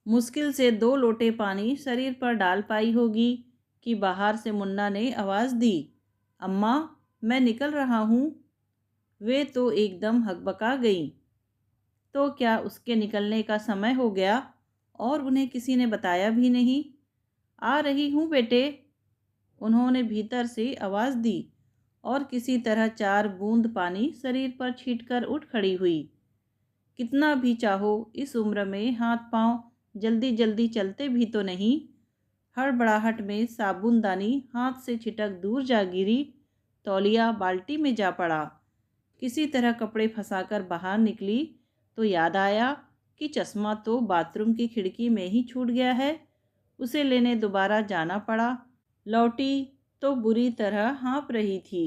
मुश्किल से 2 लोटे पानी शरीर पर डाल पाई होगी कि बाहर से मुन्ना ने आवाज़ दी, अम्मा मैं निकल रहा हूँ। वे तो एकदम हकबका गईं। तो क्या उसके निकलने का समय हो गया और उन्हें किसी ने बताया भी नहीं? आ रही हूँ बेटे, उन्होंने भीतर से आवाज़ दी और किसी तरह 4 बूंद पानी शरीर पर छींटकर उठ खड़ी हुई। कितना भी चाहो इस उम्र में हाथ पांव जल्दी जल्दी चलते भी तो नहीं। हड़बड़ाहट में साबुनदानी हाथ से छिटक दूर जा गिरी। तौलिया बाल्टी में जा पड़ा। किसी तरह कपड़े फंसाकर बाहर निकली तो याद आया कि चश्मा तो बाथरूम की खिड़की में ही छूट गया है। उसे लेने दोबारा जाना पड़ा। लौटी तो बुरी तरह हाँफ रही थी।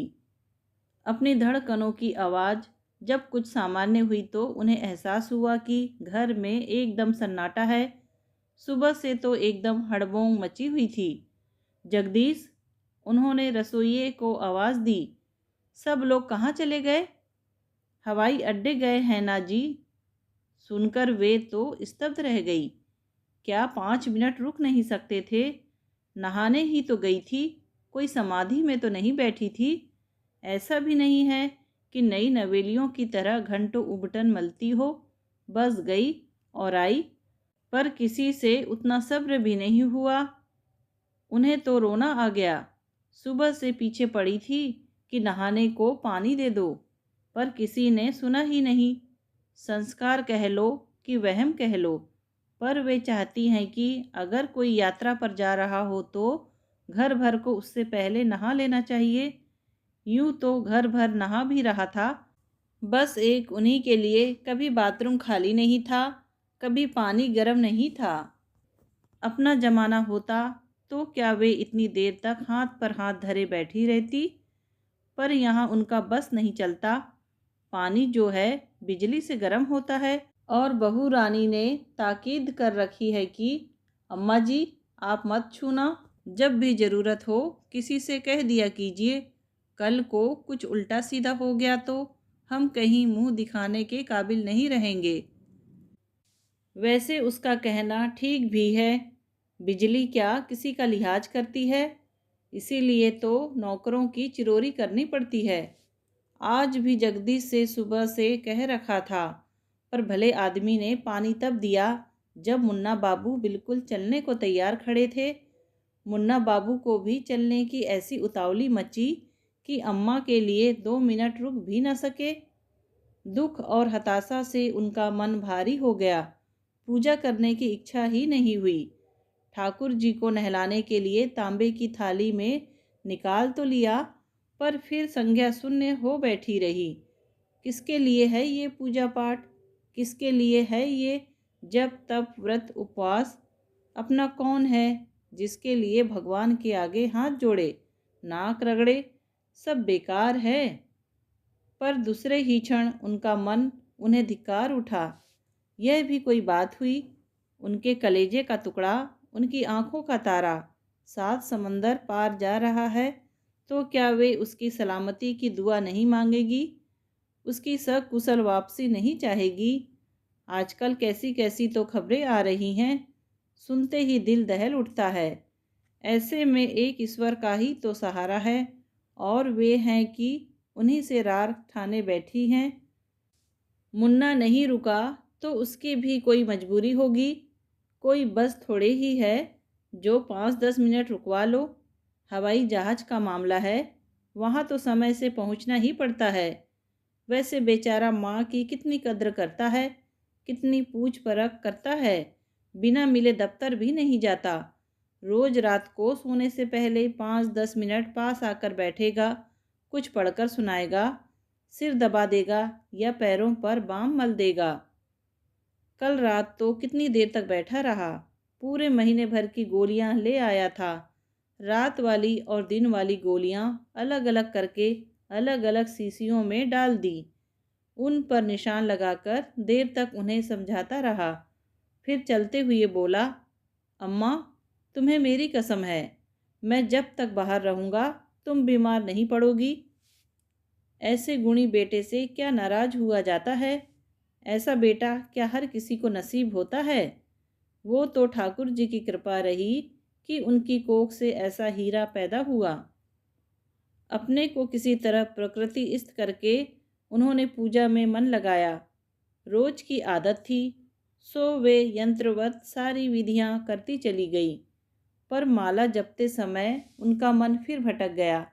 अपनी धड़कनों की आवाज़ जब कुछ सामान्य हुई तो उन्हें एहसास हुआ कि घर में एकदम सन्नाटा है। सुबह से तो एकदम हड़बोंग मची हुई थी। जगदीश, उन्होंने रसोइये को आवाज़ दी, सब लोग कहाँ चले गए? हवाई अड्डे गए हैं ना जी। सुनकर वे तो स्तब्ध रह गई। क्या 5 मिनट रुक नहीं सकते थे? नहाने ही तो गई थी, कोई समाधि में तो नहीं बैठी थी। ऐसा भी नहीं है कि नई नवेलियों की तरह घंटों उबटन मलती हो। बस गई और आई, पर किसी से उतना सब्र भी नहीं हुआ। उन्हें तो रोना आ गया। सुबह से पीछे पड़ी थी कि नहाने को पानी दे दो, पर किसी ने सुना ही नहीं। संस्कार कह लो कि वहम कह लो, पर वे चाहती हैं कि अगर कोई यात्रा पर जा रहा हो तो घर भर को उससे पहले नहा लेना चाहिए। यूं तो घर भर नहा भी रहा था, बस एक उन्हीं के लिए कभी बाथरूम खाली नहीं था, कभी पानी गर्म नहीं था। अपना जमाना होता तो क्या वे इतनी देर तक हाथ पर हाथ धरे बैठी रहती? पर यहाँ उनका बस नहीं चलता। पानी जो है बिजली से गर्म होता है और बहू रानी ने ताकीद कर रखी है कि अम्मा जी आप मत छूना। जब भी ज़रूरत हो किसी से कह दिया कीजिए। कल को कुछ उल्टा सीधा हो गया तो हम कहीं मुंह दिखाने के काबिल नहीं रहेंगे। वैसे उसका कहना ठीक भी है। बिजली क्या किसी का लिहाज करती है? इसीलिए तो नौकरों की चिरोरी करनी पड़ती है। आज भी जगदीश से सुबह से कह रखा था, पर भले आदमी ने पानी तब दिया जब मुन्ना बाबू बिल्कुल चलने को तैयार खड़े थे। मुन्ना बाबू को भी चलने की ऐसी उतावली मची कि अम्मा के लिए 2 मिनट रुक भी न सके। दुख और हताशा से उनका मन भारी हो गया। पूजा करने की इच्छा ही नहीं हुई। ठाकुर जी को नहलाने के लिए तांबे की थाली में निकाल तो लिया, पर फिर संज्ञा शून्य हो बैठी रही। किसके लिए है ये पूजा पाठ? किसके लिए है ये जब तप व्रत उपवास? अपना कौन है जिसके लिए भगवान के आगे हाथ जोड़े, नाक रगड़े? सब बेकार है। पर दूसरे ही क्षण उनका मन उन्हें धिक्कार उठा। यह भी कोई बात हुई? उनके कलेजे का टुकड़ा, उनकी आंखों का तारा 7 समंदर पार जा रहा है तो क्या वे उसकी सलामती की दुआ नहीं मांगेगी? उसकी सकुशल वापसी नहीं चाहेगी? आजकल कैसी कैसी तो खबरें आ रही हैं, सुनते ही दिल दहल उठता है। ऐसे में एक ईश्वर का ही तो सहारा है और वे हैं कि उन्हीं से रार ठाने बैठी हैं। मुन्ना नहीं रुका तो उसकी भी कोई मजबूरी होगी। कोई बस थोड़े ही है जो 5-10 मिनट रुकवा लो। हवाई जहाज़ का मामला है, वहाँ तो समय से पहुँचना ही पड़ता है। वैसे बेचारा माँ की कितनी कद्र करता है, कितनी पूछ परख करता है। बिना मिले दफ्तर भी नहीं जाता। रोज़ रात को सोने से पहले 5-10 मिनट पास आकर बैठेगा, कुछ पढ़कर सुनाएगा, सिर दबा देगा या पैरों पर बाम मल देगा। कल रात तो कितनी देर तक बैठा रहा, पूरे महीने भर की गोलियां ले आया था। रात वाली और दिन वाली गोलियां अलग अलग करके अलग अलग शीशियों में डाल दी। उन पर निशान लगाकर देर तक उन्हें समझाता रहा। फिर चलते हुए बोला, अम्मा तुम्हें मेरी कसम है, मैं जब तक बाहर रहूँगा तुम बीमार नहीं पड़ोगी। ऐसे गुणी बेटे से क्या नाराज हुआ जाता है? ऐसा बेटा क्या हर किसी को नसीब होता है? वो तो ठाकुर जी की कृपा रही कि उनकी कोख से ऐसा हीरा पैदा हुआ। अपने को किसी तरह प्रकृतिस्थ करके उन्होंने पूजा में मन लगाया। रोज की आदत थी, सो वे यंत्रवत सारी विधियां करती चली गई। पर माला जपते समय उनका मन फिर भटक गया।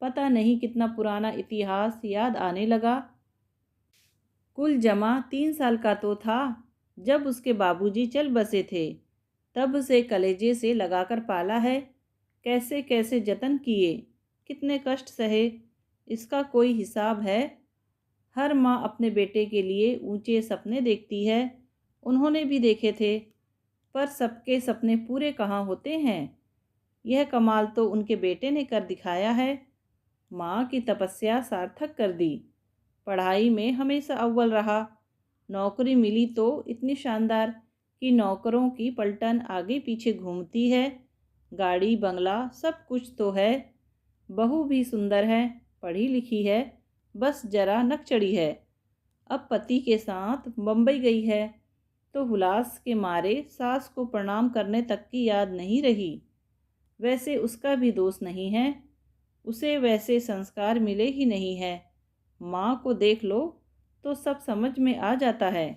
पता नहीं कितना पुराना इतिहास याद आने लगा। कुल जमा 3 साल का तो था जब उसके बाबूजी चल बसे थे। तब से कलेजे से लगाकर पाला है। कैसे कैसे जतन किए, कितने कष्ट सहे, इसका कोई हिसाब है। हर माँ अपने बेटे के लिए ऊंचे सपने देखती है। उन्होंने भी देखे थे, पर सबके सपने पूरे कहाँ होते हैं। यह कमाल तो उनके बेटे ने कर दिखाया है। माँ की तपस्या सार्थक कर दी। पढ़ाई में हमेशा अव्वल रहा। नौकरी मिली तो इतनी शानदार कि नौकरों की पलटन आगे पीछे घूमती है। गाड़ी बंगला सब कुछ तो है। बहू भी सुंदर है, पढ़ी लिखी है, बस जरा नक चढ़ी है। अब पति के साथ बम्बई गई है तो हुलास के मारे सास को प्रणाम करने तक की याद नहीं रही। वैसे उसका भी दोष नहीं है, उसे वैसे संस्कार मिले ही नहीं है। माँ को देख लो तो सब समझ में आ जाता है।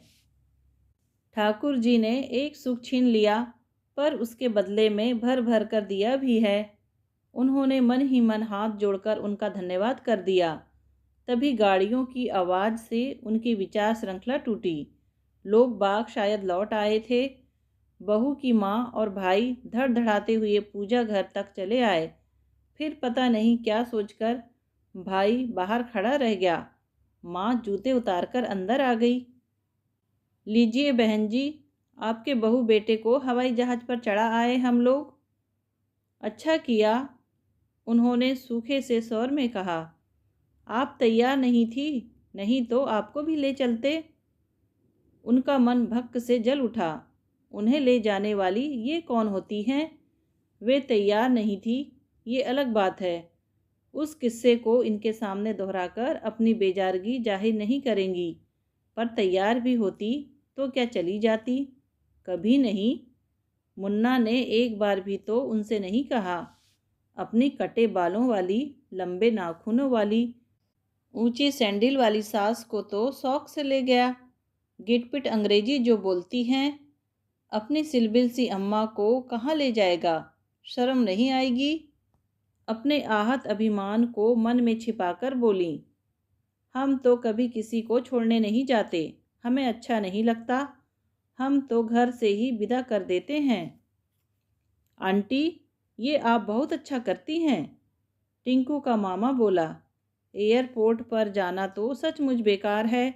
ठाकुर जी ने एक सुख छीन लिया, पर उसके बदले में भर भर कर दिया भी है। उन्होंने मन ही मन हाथ जोड़कर उनका धन्यवाद कर दिया। तभी गाड़ियों की आवाज़ से उनकी विचार श्रृंखला टूटी। लोग बाग शायद लौट आए थे। बहू की माँ और भाई धड़धड़ाते हुए पूजा घर तक चले आए। फिर पता नहीं क्या सोचकर भाई बाहर खड़ा रह गया। माँ जूते उतारकर अंदर आ गई। लीजिए बहन जी, आपके बहू बेटे को हवाई जहाज़ पर चढ़ा आए हम लोग। अच्छा किया, उन्होंने सूखे से स्वर में कहा। आप तैयार नहीं थी, नहीं तो आपको भी ले चलते। उनका मन भक्क से जल उठा। उन्हें ले जाने वाली ये कौन होती हैं? वे तैयार नहीं थी, ये अलग बात है। उस किस्से को इनके सामने दोहराकर अपनी बेजारगी जाहिर नहीं करेंगी। पर तैयार भी होती तो क्या चली जाती? कभी नहीं। मुन्ना ने एक बार भी तो उनसे नहीं कहा। अपनी कटे बालों वाली, लंबे नाखूनों वाली, ऊंची सैंडल वाली सास को तो शौक से ले गया। गिटपिट अंग्रेजी जो बोलती हैं, अपनी सिलबिल सी अम्मा को कहाँ ले जाएगा? शर्म नहीं आएगी? अपने आहत अभिमान को मन में छिपाकर बोली, हम तो कभी किसी को छोड़ने नहीं जाते, हमें अच्छा नहीं लगता, हम तो घर से ही विदा कर देते हैं। आंटी, ये आप बहुत अच्छा करती हैं, टिंकू का मामा बोला। एयरपोर्ट पर जाना तो सचमुच बेकार है।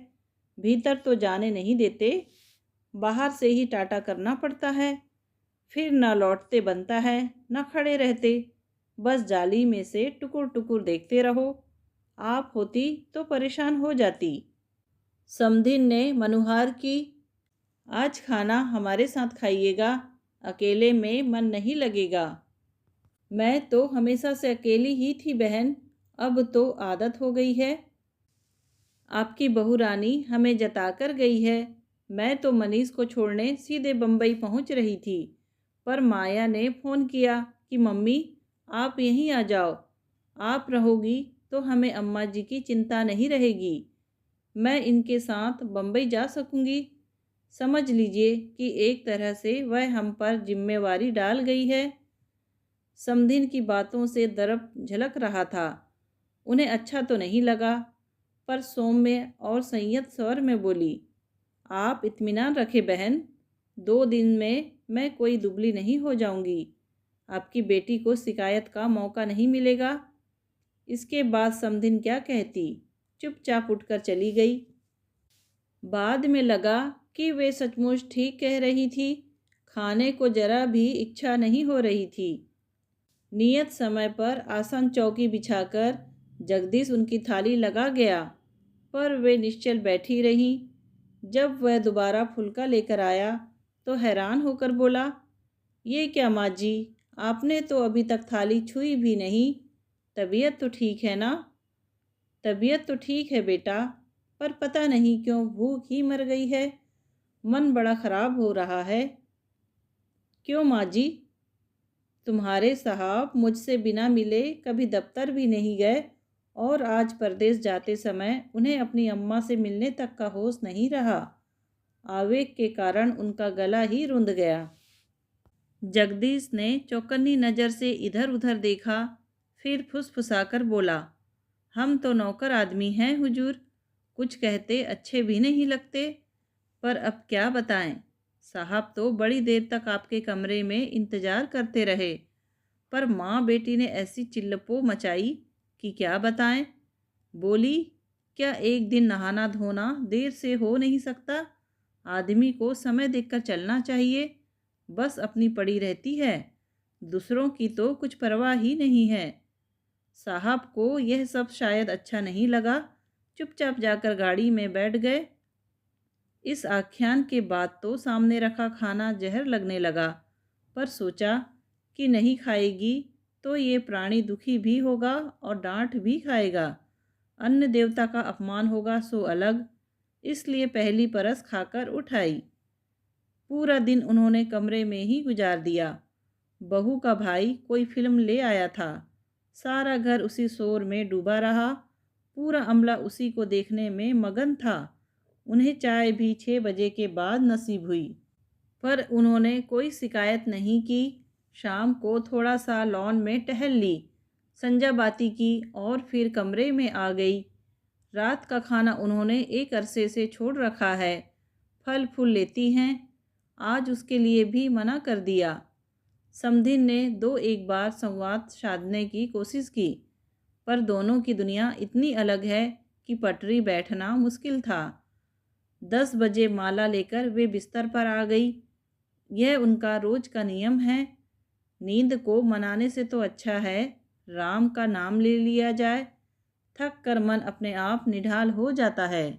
भीतर तो जाने नहीं देते, बाहर से ही टाटा करना पड़ता है। फिर ना लौटते बनता है, ना खड़े रहते, बस जाली में से टुकुर टुकुर देखते रहो। आप होती तो परेशान हो जाती। समधिन ने मनुहार की, आज खाना हमारे साथ खाइएगा, अकेले में मन नहीं लगेगा। मैं तो हमेशा से अकेली ही थी बहन, अब तो आदत हो गई है। आपकी बहू रानी हमें जताकर गई है। मैं तो मनीष को छोड़ने सीधे बम्बई पहुंच रही थी, पर माया ने फ़ोन किया कि मम्मी आप यहीं आ जाओ। आप रहोगी तो हमें अम्मा जी की चिंता नहीं रहेगी। मैं इनके साथ बम्बई जा सकूंगी। समझ लीजिए कि एक तरह से वह हम पर जिम्मेवारी डाल गई है। समधिन की बातों से दर्प झलक रहा था। उन्हें अच्छा तो नहीं लगा, पर सौम्य और संयत स्वर में बोली, आप इत्मीनान रखें बहन, 2 दिन में मैं कोई दुबली नहीं हो जाऊंगी। आपकी बेटी को शिकायत का मौका नहीं मिलेगा। इसके बाद समधिन क्या कहती, चुपचाप उठकर चली गई। बाद में लगा कि वे सचमुच ठीक कह रही थी। खाने को जरा भी इच्छा नहीं हो रही थी। नियत समय पर आसन चौकी बिछाकर जगदीश उनकी थाली लगा गया, पर वे निश्चल बैठी रहीं। जब वह दोबारा फुल्का लेकर आया तो हैरान होकर बोला, ये क्या माँ जी, आपने तो अभी तक थाली छुई भी नहीं। तबीयत तो ठीक है ना? तबीयत तो ठीक है बेटा, पर पता नहीं क्यों भूख ही मर गई है। मन बड़ा खराब हो रहा है। क्यों माँ जी? तुम्हारे साहब मुझसे बिना मिले कभी दफ्तर भी नहीं गए और आज परदेश जाते समय उन्हें अपनी अम्मा से मिलने तक का होश नहीं रहा। आवेग के कारण उनका गला ही रुंध गया। जगदीश ने चौकन्नी नज़र से इधर उधर देखा, फिर फुसफुसाकर बोला, हम तो नौकर आदमी हैं हुजूर, कुछ कहते अच्छे भी नहीं लगते, पर अब क्या बताएं। साहब तो बड़ी देर तक आपके कमरे में इंतज़ार करते रहे, पर माँ बेटी ने ऐसी चिल्लपो मचाई कि क्या बताएं। बोली, क्या एक दिन नहाना धोना देर से हो नहीं सकता? आदमी को समय देखकर चलना चाहिए, बस अपनी पड़ी रहती है, दूसरों की तो कुछ परवाह ही नहीं है। साहब को यह सब शायद अच्छा नहीं लगा, चुपचाप जाकर गाड़ी में बैठ गए। इस आख्यान के बाद तो सामने रखा खाना जहर लगने लगा, पर सोचा कि नहीं खाएगी तो ये प्राणी दुखी भी होगा और डांट भी खाएगा। अन्न देवता का अपमान होगा सो अलग, इसलिए पहली परस खाकर उठाई। पूरा दिन उन्होंने कमरे में ही गुजार दिया। बहू का भाई कोई फिल्म ले आया था, सारा घर उसी शोर में डूबा रहा, पूरा अमला उसी को देखने में मगन था। उन्हें चाय भी 6 बजे के बाद नसीब हुई, पर उन्होंने कोई शिकायत नहीं की। शाम को थोड़ा सा लॉन में टहल ली, संजा बाती की और फिर कमरे में आ गई। रात का खाना उन्होंने एक अरसे से छोड़ रखा है, फल फूल लेती हैं, आज उसके लिए भी मना कर दिया। समधिन ने 2-1 बार संवाद साधने की कोशिश की, पर दोनों की दुनिया इतनी अलग है कि पटरी बैठना मुश्किल था। 10 बजे माला लेकर वे बिस्तर पर आ गई। यह उनका रोज का नियम है। नींद को मनाने से तो अच्छा है राम का नाम ले लिया जाए, थक कर मन अपने आप निढाल हो जाता है।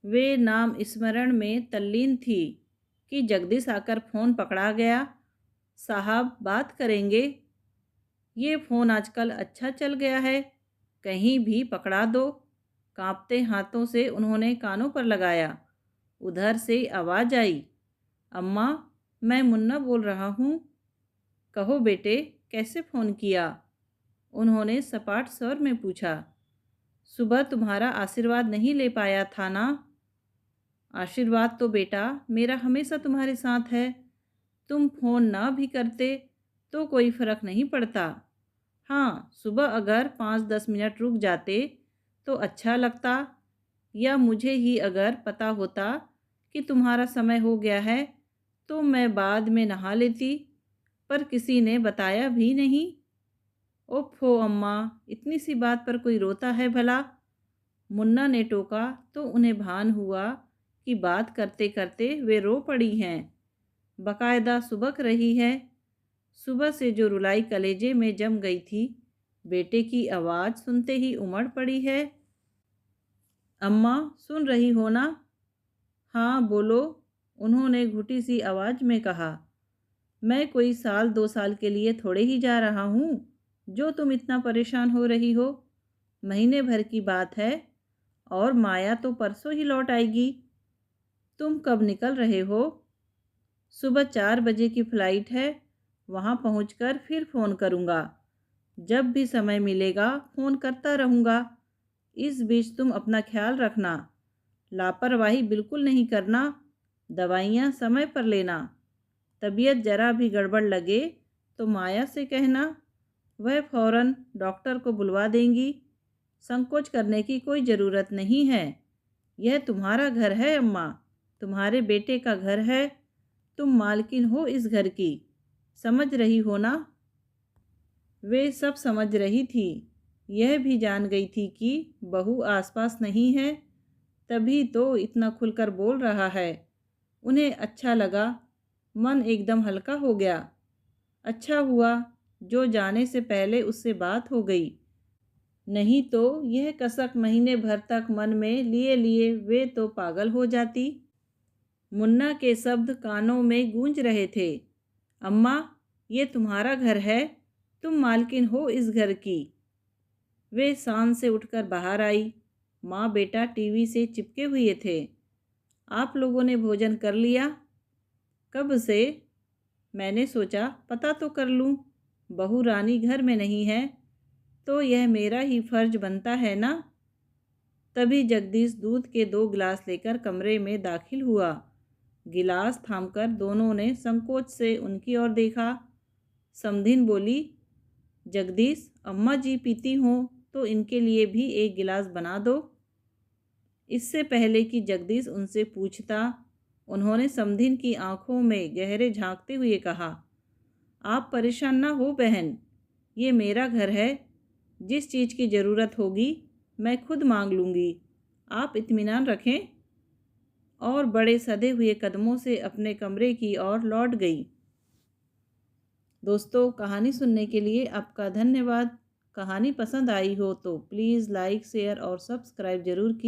वे नाम स्मरण में तल्लीन थी कि जगदीश आकर फ़ोन पकड़ा गया। साहब बात करेंगे? ये फ़ोन आजकल अच्छा चल गया है, कहीं भी पकड़ा दो। कांपते हाथों से उन्होंने कानों पर लगाया। उधर से आवाज़ आई, अम्मा, मैं मुन्ना बोल रहा हूँ। कहो बेटे, कैसे फ़ोन किया? उन्होंने सपाट स्वर में पूछा। सुबह तुम्हारा आशीर्वाद नहीं ले पाया था ना? आशीर्वाद तो बेटा मेरा हमेशा तुम्हारे साथ है, तुम फ़ोन ना भी करते तो कोई फ़र्क नहीं पड़ता। हाँ, सुबह अगर 5-10 मिनट रुक जाते तो अच्छा लगता, या मुझे ही अगर पता होता कि तुम्हारा समय हो गया है तो मैं बाद में नहा लेती, पर किसी ने बताया भी नहीं। ओफ़ो अम्मा, इतनी सी बात पर कोई रोता है भला? मुन्ना ने टोका तो उन्हें भान हुआ कि बात करते करते वे रो पड़ी हैं, बाकायदा सुबक रही है। सुबह से जो रुलाई कलेजे में जम गई थी, बेटे की आवाज़ सुनते ही उमड़ पड़ी है। अम्मा, सुन रही हो ना? हाँ बोलो, उन्होंने घुटी सी आवाज़ में कहा। मैं कोई 1-2 साल के लिए थोड़े ही जा रहा हूँ, जो तुम इतना परेशान हो रही हो। महीने भर की बात है, और माया तो परसों ही लौट आएगी। तुम कब निकल रहे हो? सुबह 4 बजे की फ़्लाइट है, वहाँ पहुँचकर फिर फ़ोन करूँगा। जब भी समय मिलेगा फ़ोन करता रहूँगा। इस बीच तुम अपना ख्याल रखना, लापरवाही बिल्कुल नहीं करना, दवाइयाँ समय पर लेना। तबीयत ज़रा भी गड़बड़ लगे तो माया से कहना, वह फ़ौरन डॉक्टर को बुलवा देंगी। संकोच करने की कोई ज़रूरत नहीं है, यह तुम्हारा घर है अम्मा, तुम्हारे बेटे का घर है, तुम मालकिन हो इस घर की, समझ रही हो ना? वे सब समझ रही थी, यह भी जान गई थी कि बहू आसपास नहीं है, तभी तो इतना खुलकर बोल रहा है। उन्हें अच्छा लगा, मन एकदम हल्का हो गया। अच्छा हुआ जो जाने से पहले उससे बात हो गई, नहीं तो यह कसक महीने भर तक मन में लिए लिए वे तो पागल हो जाती। मुन्ना के शब्द कानों में गूंज रहे थे, अम्मा, ये तुम्हारा घर है, तुम मालकिन हो इस घर की। वे शान से उठकर बाहर आई। माँ बेटा टीवी से चिपके हुए थे। आप लोगों ने भोजन कर लिया? कब से? मैंने सोचा पता तो कर लूं, बहू रानी घर में नहीं है तो यह मेरा ही फर्ज बनता है ना। तभी जगदीश दूध के 2 गिलास लेकर कमरे में दाखिल हुआ। गिलास थामकर दोनों ने संकोच से उनकी ओर देखा। समधिन बोली, जगदीश, अम्मा जी पीती हों तो इनके लिए भी 1 गिलास बना दो। इससे पहले कि जगदीश उनसे पूछता, उन्होंने समधिन की आंखों में गहरे झांकते हुए कहा, आप परेशान ना हो बहन, ये मेरा घर है। जिस चीज़ की ज़रूरत होगी मैं खुद मांग लूँगी, आप इत्मीनान रखें। और बड़े सधे हुए कदमों से अपने कमरे की ओर लौट गई। दोस्तों, कहानी सुनने के लिए आपका धन्यवाद। कहानी पसंद आई हो तो प्लीज़ लाइक, शेयर और सब्सक्राइब ज़रूर कीजिए।